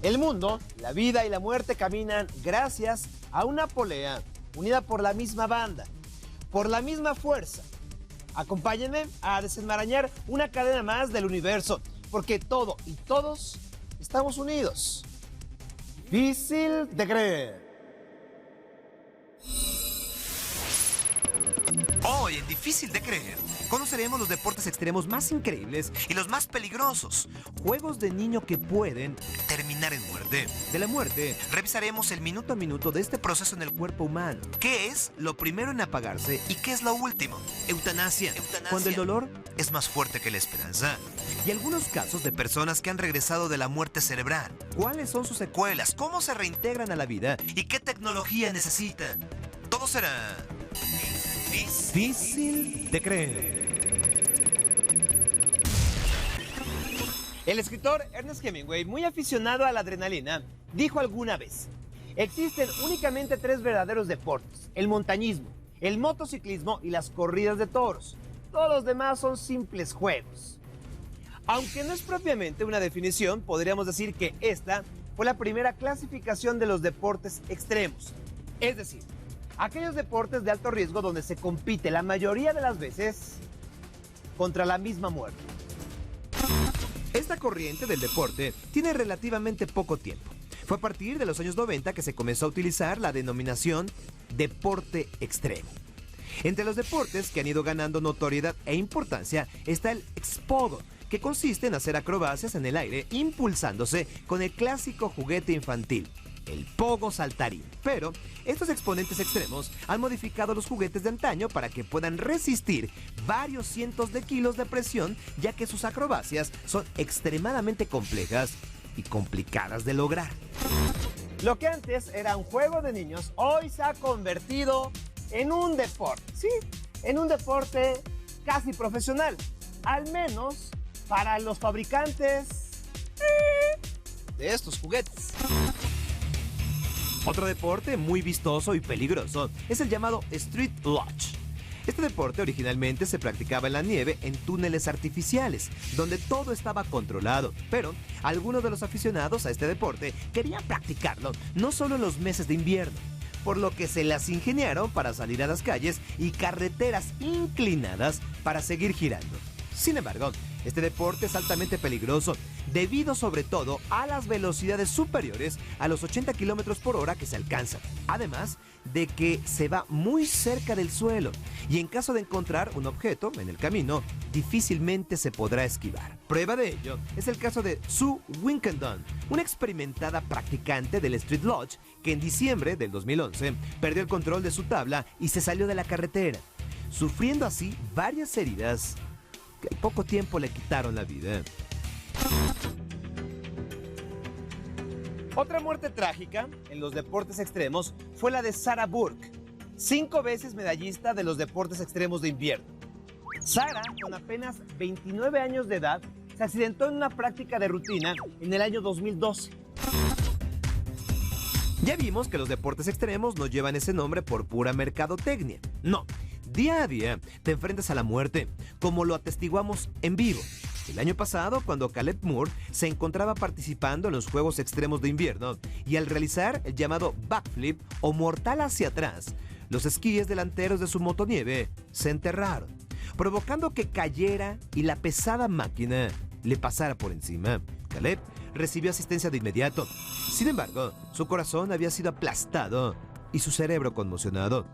El mundo, la vida y la muerte caminan gracias a una polea unida por la misma banda, por la misma fuerza. Acompáñenme a desenmarañar una cadena más del universo, porque todo y todos estamos unidos. Difícil de creer. Hoy en Difícil de Creer, conoceremos los deportes extremos más increíbles y los más peligrosos. Juegos de niño que pueden terminar en muerte. De la muerte, revisaremos el minuto a minuto de este proceso en el cuerpo humano. ¿Qué es lo primero en apagarse y qué es lo último? Eutanasia. Cuando el dolor es más fuerte que la esperanza. Y algunos casos de personas que han regresado de la muerte cerebral. ¿Cuáles son sus secuelas? ¿Cómo se reintegran a la vida? ¿Y qué tecnología necesitan? Todo será difícil de creer. El escritor Ernest Hemingway, muy aficionado a la adrenalina, dijo alguna vez: existen únicamente 3 verdaderos deportes: el montañismo, el motociclismo y las corridas de toros. Todos los demás son simples juegos. Aunque no es propiamente una definición, podríamos decir que esta fue la primera clasificación de los deportes extremos. Es decir, aquellos deportes de alto riesgo donde se compite la mayoría de las veces contra la misma muerte. Esta corriente del deporte tiene relativamente poco tiempo. Fue a partir de los años 90 que se comenzó a utilizar la denominación deporte extremo. Entre los deportes que han ido ganando notoriedad e importancia está el expogo, que consiste en hacer acrobacias en el aire impulsándose con el clásico juguete infantil, el pogo saltarín. Pero estos exponentes extremos han modificado los juguetes de antaño para que puedan resistir varios cientos de kilos de presión, ya que sus acrobacias son extremadamente complejas y complicadas de lograr. Lo que antes era un juego de niños, hoy se ha convertido en un deporte. Sí, en un deporte casi profesional. Al menos para los fabricantes de estos juguetes. Otro deporte muy vistoso y peligroso es el llamado Street Lodge. Este deporte originalmente se practicaba en la nieve en túneles artificiales, donde todo estaba controlado, pero algunos de los aficionados a este deporte querían practicarlo no solo en los meses de invierno, por lo que se las ingeniaron para salir a las calles y carreteras inclinadas para seguir girando. Sin embargo, este deporte es altamente peligroso, debido sobre todo a las velocidades superiores a los 80 kilómetros por hora que se alcanzan. Además de que se va muy cerca del suelo y en caso de encontrar un objeto en el camino, difícilmente se podrá esquivar. Prueba de ello es el caso de Sue Winkendon, una experimentada practicante del Street Lodge que en diciembre del 2011 perdió el control de su tabla y se salió de la carretera, sufriendo así varias heridas que al poco tiempo le quitaron la vida. Otra muerte trágica en los deportes extremos fue la de Sarah Burke, 5 veces medallista de los deportes extremos de invierno. Sarah, con apenas 29 años de edad, se accidentó en una práctica de rutina en el año 2012. Ya vimos que los deportes extremos no llevan ese nombre por pura mercadotecnia. No, día a día te enfrentas a la muerte, como lo atestiguamos en vivo. El año pasado, cuando Caleb Moore se encontraba participando en los Juegos Extremos de Invierno y al realizar el llamado backflip o mortal hacia atrás, los esquíes delanteros de su motonieve se enterraron, provocando que cayera y la pesada máquina le pasara por encima. Caleb recibió asistencia de inmediato. Sin embargo, su corazón había sido aplastado y su cerebro conmocionado.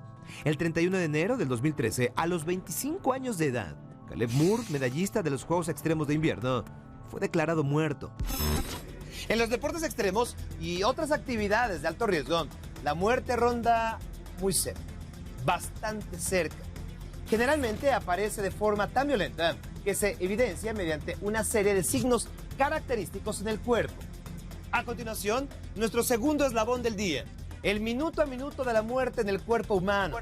El 31 de enero del 2013, a los 25 años de edad, Caleb Moore, medallista de los Juegos Extremos de Invierno, fue declarado muerto. En los deportes extremos y otras actividades de alto riesgo, la muerte ronda muy cerca, bastante cerca. Generalmente aparece de forma tan violenta que se evidencia mediante una serie de signos característicos en el cuerpo. A continuación, nuestro segundo eslabón del día: el minuto a minuto de la muerte en el cuerpo humano.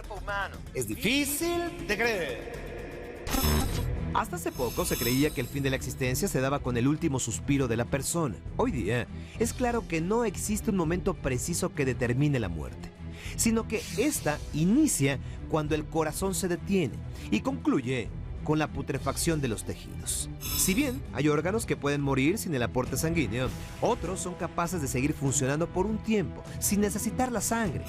Es difícil de creer. Hasta hace poco se creía que el fin de la existencia se daba con el último suspiro de la persona. Hoy día es claro que no existe un momento preciso que determine la muerte, sino que esta inicia cuando el corazón se detiene y concluye con la putrefacción de los tejidos. Si bien hay órganos que pueden morir sin el aporte sanguíneo, otros son capaces de seguir funcionando por un tiempo, sin necesitar la sangre.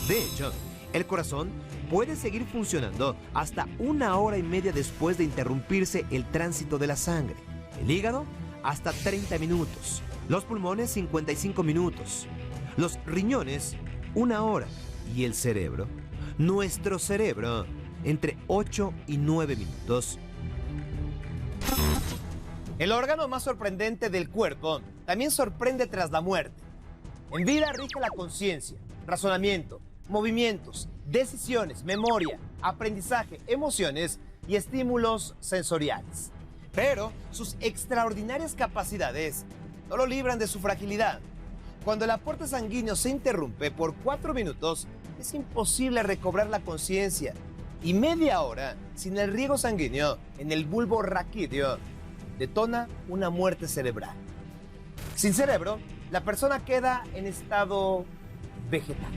De hecho, el corazón puede seguir funcionando hasta 1 hora y media después de interrumpirse el tránsito de la sangre. El hígado, hasta 30 minutos. Los pulmones, 55 minutos. Los riñones, 1 hora. Y el cerebro, nuestro cerebro, entre 8 y 9 minutos. El órgano más sorprendente del cuerpo también sorprende tras la muerte. En vida rige la conciencia, razonamiento, movimientos, decisiones, memoria, aprendizaje, emociones y estímulos sensoriales. Pero sus extraordinarias capacidades no lo libran de su fragilidad. Cuando el aporte sanguíneo se interrumpe por 4 minutos, es imposible recobrar la conciencia. Y media hora sin el riego sanguíneo en el bulbo raquídeo detona una muerte cerebral. Sin cerebro, la persona queda en estado vegetal.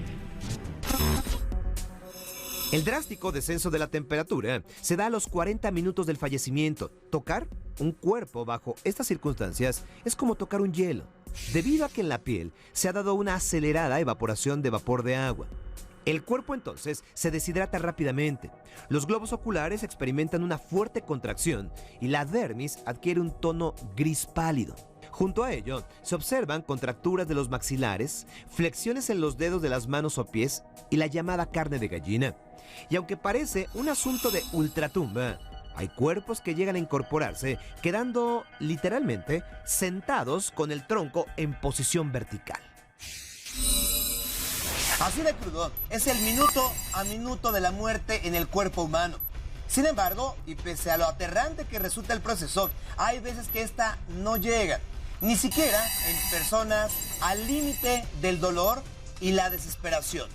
El drástico descenso de la temperatura se da a los 40 minutos del fallecimiento. Tocar un cuerpo bajo estas circunstancias es como tocar un hielo, debido a que en la piel se ha dado una acelerada evaporación de vapor de agua. El cuerpo entonces se deshidrata rápidamente, los globos oculares experimentan una fuerte contracción y la dermis adquiere un tono gris pálido. Junto a ello, se observan contracturas de los maxilares, flexiones en los dedos de las manos o pies y la llamada carne de gallina. Y aunque parece un asunto de ultratumba, hay cuerpos que llegan a incorporarse quedando literalmente sentados con el tronco en posición vertical. Así de crudo es el minuto a minuto de la muerte en el cuerpo humano. Sin embargo, y pese a lo aterrante que resulta el proceso, hay veces que esta no llega, ni siquiera en personas al límite del dolor y la desesperación.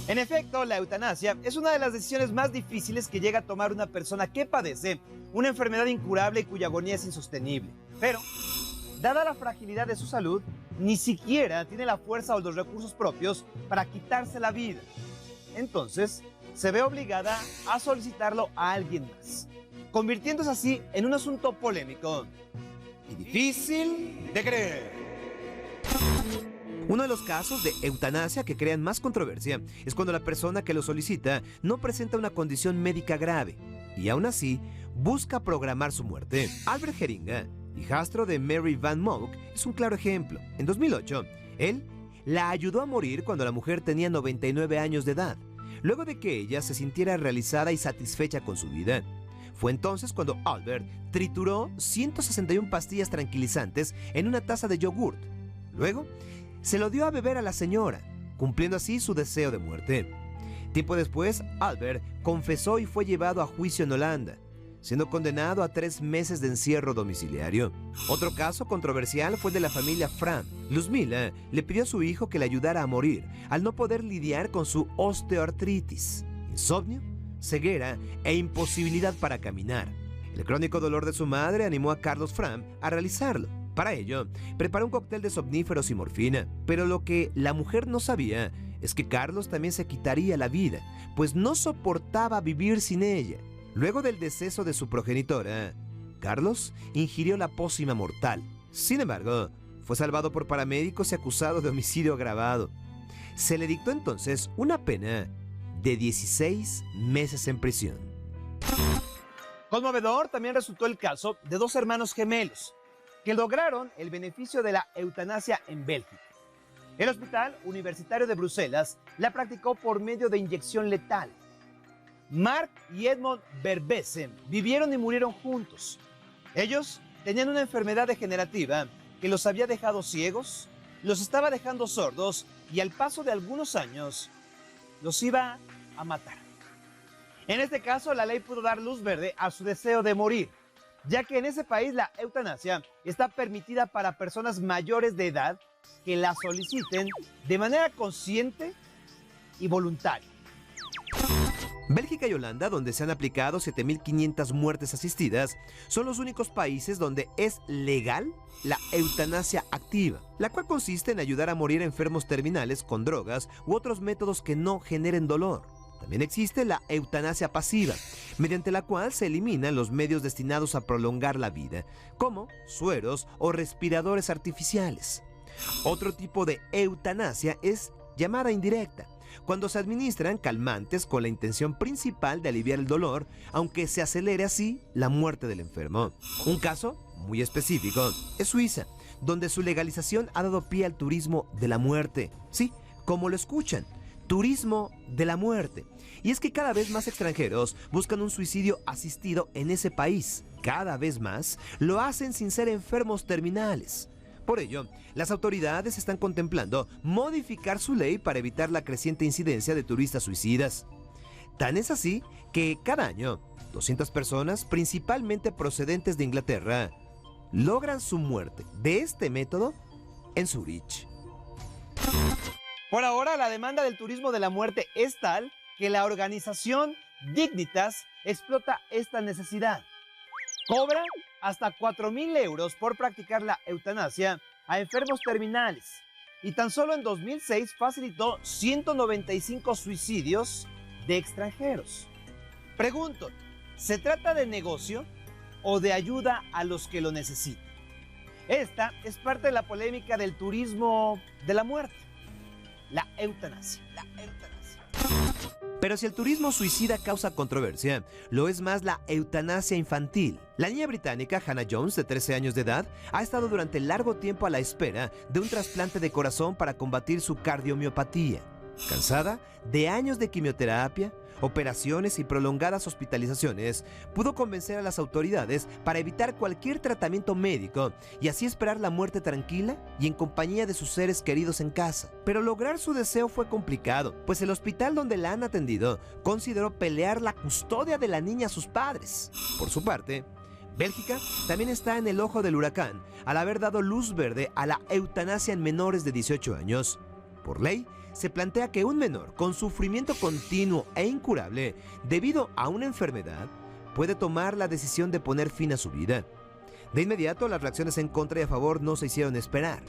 En efecto, la eutanasia es una de las decisiones más difíciles que llega a tomar una persona que padece una enfermedad incurable y cuya agonía es insostenible. Pero, dada la fragilidad de su salud, ni siquiera tiene la fuerza o los recursos propios para quitarse la vida. Entonces, se ve obligada a solicitarlo a alguien más, convirtiéndose así en un asunto polémico y difícil de creer. Uno de los casos de eutanasia que crean más controversia es cuando la persona que lo solicita no presenta una condición médica grave y aún así busca programar su muerte. Albert Heringa, hijastro de Mary Van Mock, es un claro ejemplo. En 2008, él la ayudó a morir cuando la mujer tenía 99 años de edad, luego de que ella se sintiera realizada y satisfecha con su vida. Fue entonces cuando Albert trituró 161 pastillas tranquilizantes en una taza de yogurt. Luego, se lo dio a beber a la señora, cumpliendo así su deseo de muerte. Tiempo después, Albert confesó y fue llevado a juicio en Holanda, siendo condenado a 3 meses de encierro domiciliario. Otro caso controversial fue el de la familia Fram. Luzmila le pidió a su hijo que le ayudara a morir, al no poder lidiar con su osteoartritis, insomnio, ceguera e imposibilidad para caminar. El crónico dolor de su madre animó a Carlos Fram a realizarlo. Para ello, preparó un cóctel de somníferos y morfina, pero lo que la mujer no sabía es que Carlos también se quitaría la vida, pues no soportaba vivir sin ella. Luego del deceso de su progenitora, Carlos ingirió la pócima mortal. Sin embargo, fue salvado por paramédicos y acusado de homicidio agravado. Se le dictó entonces una pena de 16 meses en prisión. Conmovedor también resultó el caso de 2 hermanos gemelos que lograron el beneficio de la eutanasia en Bélgica. El Hospital Universitario de Bruselas la practicó por medio de inyección letal. Mark y Edmond Verbesen vivieron y murieron juntos. Ellos tenían una enfermedad degenerativa que los había dejado ciegos, los estaba dejando sordos y al paso de algunos años los iba a matar. En este caso, la ley pudo dar luz verde a su deseo de morir, ya que en ese país la eutanasia está permitida para personas mayores de edad que la soliciten de manera consciente y voluntaria. Bélgica y Holanda, donde se han aplicado 7.500 muertes asistidas, son los únicos países donde es legal la eutanasia activa, la cual consiste en ayudar a morir a enfermos terminales con drogas u otros métodos que no generen dolor. También existe la eutanasia pasiva, mediante la cual se eliminan los medios destinados a prolongar la vida, como sueros o respiradores artificiales. Otro tipo de eutanasia es llamada indirecta, cuando se administran calmantes con la intención principal de aliviar el dolor, aunque se acelere así la muerte del enfermo. Un caso muy específico es Suiza, donde su legalización ha dado pie al turismo de la muerte. Sí, como lo escuchan, turismo de la muerte. Y es que cada vez más extranjeros buscan un suicidio asistido en ese país. Cada vez más lo hacen sin ser enfermos terminales. Por ello, las autoridades están contemplando modificar su ley para evitar la creciente incidencia de turistas suicidas. Tan es así que cada año, 200 personas, principalmente procedentes de Inglaterra, logran su muerte de este método en Zurich. Por ahora, la demanda del turismo de la muerte es tal que la organización Dignitas explota esta necesidad. Cobra hasta 4.000 euros por practicar la eutanasia a enfermos terminales y tan solo en 2006 facilitó 195 suicidios de extranjeros. Pregunto, ¿se trata de negocio o de ayuda a los que lo necesitan? Esta es parte de la polémica del turismo de la muerte, la eutanasia. Pero si el turismo suicida causa controversia, lo es más la eutanasia infantil. La niña británica Hannah Jones, de 13 años de edad, ha estado durante largo tiempo a la espera de un trasplante de corazón para combatir su cardiomiopatía. Cansada de años de quimioterapia, operaciones y prolongadas hospitalizaciones, pudo convencer a las autoridades para evitar cualquier tratamiento médico y así esperar la muerte tranquila y en compañía de sus seres queridos en casa. Pero lograr su deseo fue complicado, pues el hospital donde la han atendido consideró pelear la custodia de la niña a sus padres. Por su parte, Bélgica también está en el ojo del huracán al haber dado luz verde a la eutanasia en menores de 18 años. Por ley, se plantea que un menor con sufrimiento continuo e incurable debido a una enfermedad puede tomar la decisión de poner fin a su vida. De inmediato, las reacciones en contra y a favor no se hicieron esperar.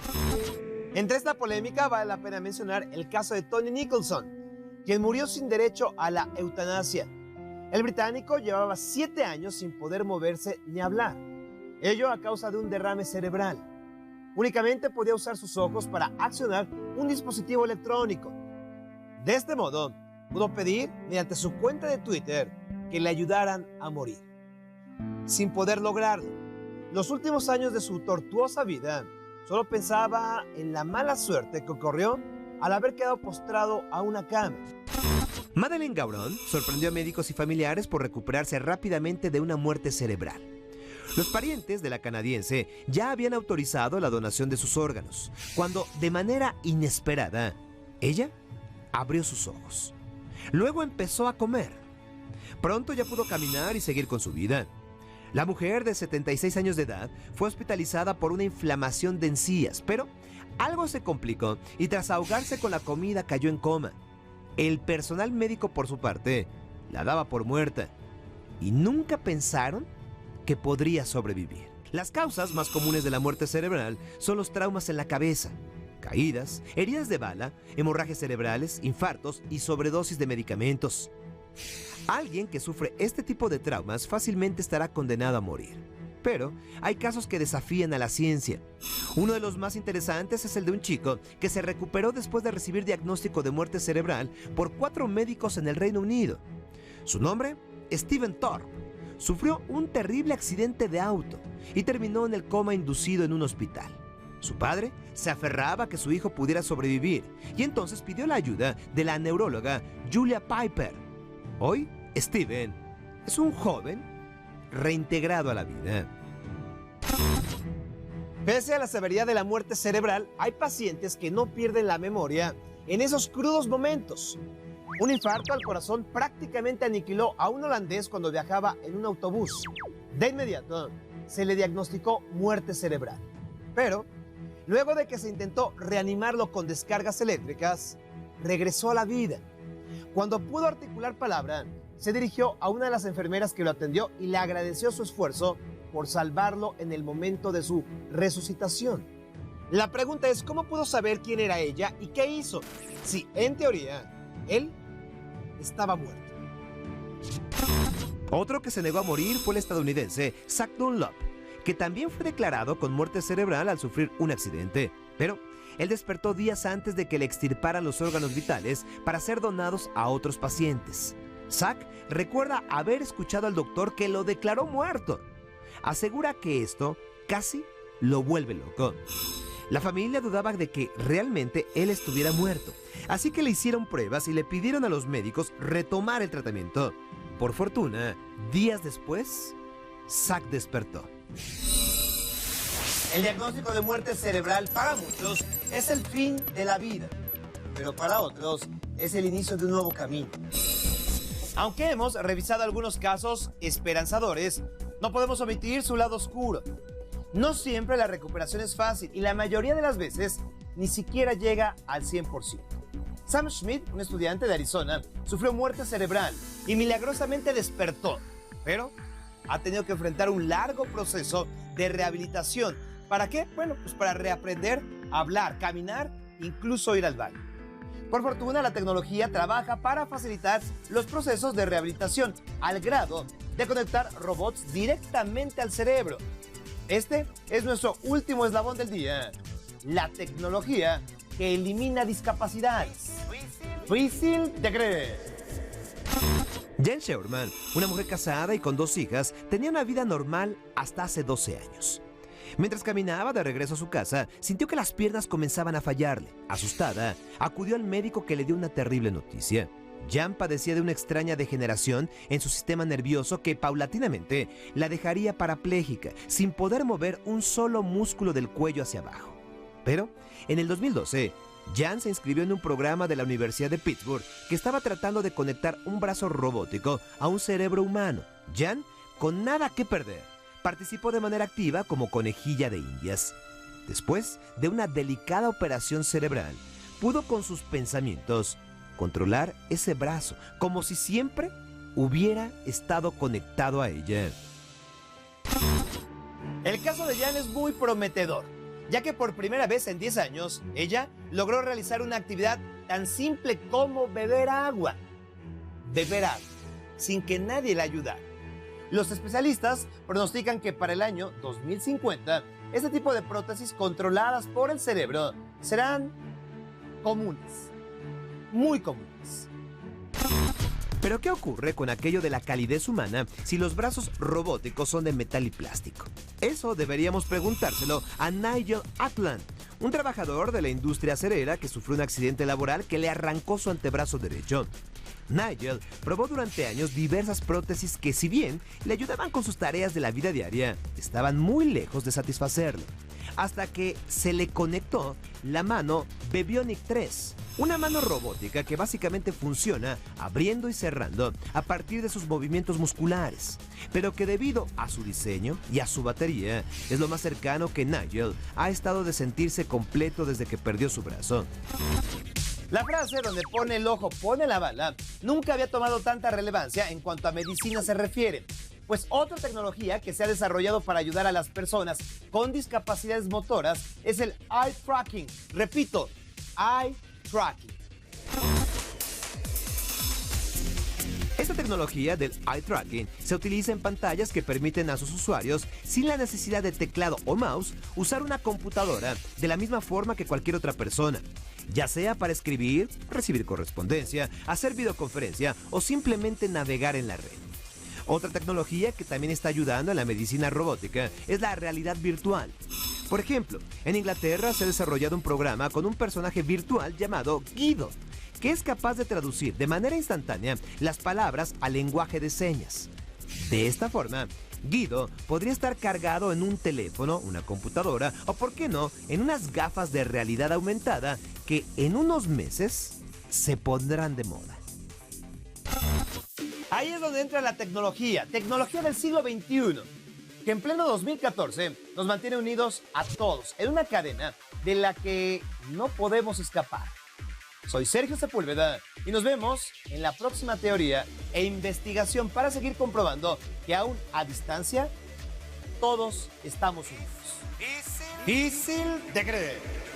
Entre esta polémica vale la pena mencionar el caso de Tony Nicholson, quien murió sin derecho a la eutanasia. El británico llevaba 7 años sin poder moverse ni hablar, ello a causa de un derrame cerebral. Únicamente podía usar sus ojos para accionar un dispositivo electrónico. De este modo, pudo pedir mediante su cuenta de Twitter que le ayudaran a morir. Sin poder lograrlo, los últimos años de su tortuosa vida, solo pensaba en la mala suerte que ocurrió al haber quedado postrado a una cama. Madeleine Gauron sorprendió a médicos y familiares por recuperarse rápidamente de una muerte cerebral. Los parientes de la canadiense ya habían autorizado la donación de sus órganos, cuando, de manera inesperada, ella abrió sus ojos. Luego empezó a comer. Pronto ya pudo caminar y seguir con su vida. La mujer de 76 años de edad fue hospitalizada por una inflamación de encías, pero algo se complicó y tras ahogarse con la comida cayó en coma. El personal médico, por su parte, la daba por muerta y nunca pensaron que podría sobrevivir. Las causas más comunes de la muerte cerebral son los traumas en la cabeza, caídas, heridas de bala, hemorragias cerebrales, infartos y sobredosis de medicamentos. Alguien que sufre este tipo de traumas fácilmente estará condenado a morir. Pero hay casos que desafían a la ciencia. Uno de los más interesantes es el de un chico que se recuperó después de recibir diagnóstico de muerte cerebral por 4 médicos en el Reino Unido. Su nombre, Stephen Thorpe. Sufrió un terrible accidente de auto y terminó en el coma inducido en un hospital. Su padre se aferraba a que su hijo pudiera sobrevivir y entonces pidió la ayuda de la neuróloga Julia Piper. Hoy, Stephen es un joven reintegrado a la vida. Pese a la severidad de la muerte cerebral, hay pacientes que no pierden la memoria en esos crudos momentos. Un infarto al corazón prácticamente aniquiló a un holandés cuando viajaba en un autobús. De inmediato, se le diagnosticó muerte cerebral. Pero, luego de que se intentó reanimarlo con descargas eléctricas, regresó a la vida. Cuando pudo articular palabra, se dirigió a una de las enfermeras que lo atendió y le agradeció su esfuerzo por salvarlo en el momento de su resucitación. La pregunta es, ¿cómo pudo saber quién era ella y qué hizo? Si, en teoría, él estaba muerto. Otro que se negó a morir fue el estadounidense Zach Dunlop, que también fue declarado con muerte cerebral al sufrir un accidente. Pero él despertó días antes de que le extirparan los órganos vitales para ser donados a otros pacientes. Zach recuerda haber escuchado al doctor que lo declaró muerto. Asegura que esto casi lo vuelve loco. La familia dudaba de que realmente él estuviera muerto, así que le hicieron pruebas y le pidieron a los médicos retomar el tratamiento. Por fortuna, días después, Zach despertó. El diagnóstico de muerte cerebral para muchos es el fin de la vida, pero para otros es el inicio de un nuevo camino. Aunque hemos revisado algunos casos esperanzadores, no podemos omitir su lado oscuro. No siempre la recuperación es fácil y la mayoría de las veces ni siquiera llega al 100%. Sam Schmidt, un estudiante de Arizona, sufrió muerte cerebral y milagrosamente despertó, pero ha tenido que enfrentar un largo proceso de rehabilitación. ¿Para qué? Bueno, pues para reaprender a hablar, caminar, incluso ir al baño. Por fortuna, la tecnología trabaja para facilitar los procesos de rehabilitación al grado de conectar robots directamente al cerebro. Este es nuestro último eslabón del día. La tecnología que elimina discapacidades. Difícil de creer. Jen Sherman, una mujer casada y con 2 hijas, tenía una vida normal hasta hace 12 años. Mientras caminaba de regreso a su casa, sintió que las piernas comenzaban a fallarle. Asustada, acudió al médico que le dio una terrible noticia. Jan padecía de una extraña degeneración en su sistema nervioso que paulatinamente la dejaría parapléjica, sin poder mover un solo músculo del cuello hacia abajo. Pero, en el 2012, Jan se inscribió en un programa de la Universidad de Pittsburgh que estaba tratando de conectar un brazo robótico a un cerebro humano. Jan, con nada que perder, participó de manera activa como conejilla de indias. Después de una delicada operación cerebral, pudo con sus pensamientos controlar ese brazo, como si siempre hubiera estado conectado a ella. El caso de Jan es muy prometedor, ya que por primera vez en 10 años, ella logró realizar una actividad tan simple como beber agua. Beber agua, sin que nadie la ayudara. Los especialistas pronostican que para el año 2050, este tipo de prótesis controladas por el cerebro serán comunes, muy comunes. Pero ¿qué ocurre con aquello de la calidez humana si los brazos robóticos son de metal y plástico? Eso deberíamos preguntárselo a Nigel Ackland, un trabajador de la industria acerera que sufrió un accidente laboral que le arrancó su antebrazo derecho. Nigel probó durante años diversas prótesis que, si bien le ayudaban con sus tareas de la vida diaria, estaban muy lejos de satisfacerlo. Hasta que se le conectó la mano Bebionic 3, una mano robótica que básicamente funciona abriendo y cerrando a partir de sus movimientos musculares, pero que debido a su diseño y a su batería es lo más cercano que Nigel ha estado de sentirse completo desde que perdió su brazo. La frase donde pone el ojo, pone la bala, nunca había tomado tanta relevancia en cuanto a medicina se refiere. Pues otra tecnología que se ha desarrollado para ayudar a las personas con discapacidades motoras es el eye tracking. Repito, eye tracking. Esta tecnología del eye tracking se utiliza en pantallas que permiten a sus usuarios, sin la necesidad de teclado o mouse, usar una computadora de la misma forma que cualquier otra persona, ya sea para escribir, recibir correspondencia, hacer videoconferencia o simplemente navegar en la red. Otra tecnología que también está ayudando en la medicina robótica es la realidad virtual. Por ejemplo, en Inglaterra se ha desarrollado un programa con un personaje virtual llamado Guido, que es capaz de traducir de manera instantánea las palabras al lenguaje de señas. De esta forma, Guido podría estar cargado en un teléfono, una computadora o, por qué no, en unas gafas de realidad aumentada que en unos meses se pondrán de moda. Ahí es donde entra la tecnología del siglo XXI, que en pleno 2014 nos mantiene unidos a todos en una cadena de la que no podemos escapar. Soy Sergio Sepúlveda y nos vemos en la próxima teoría e investigación para seguir comprobando que aún a distancia todos estamos unidos. Difícil de creer.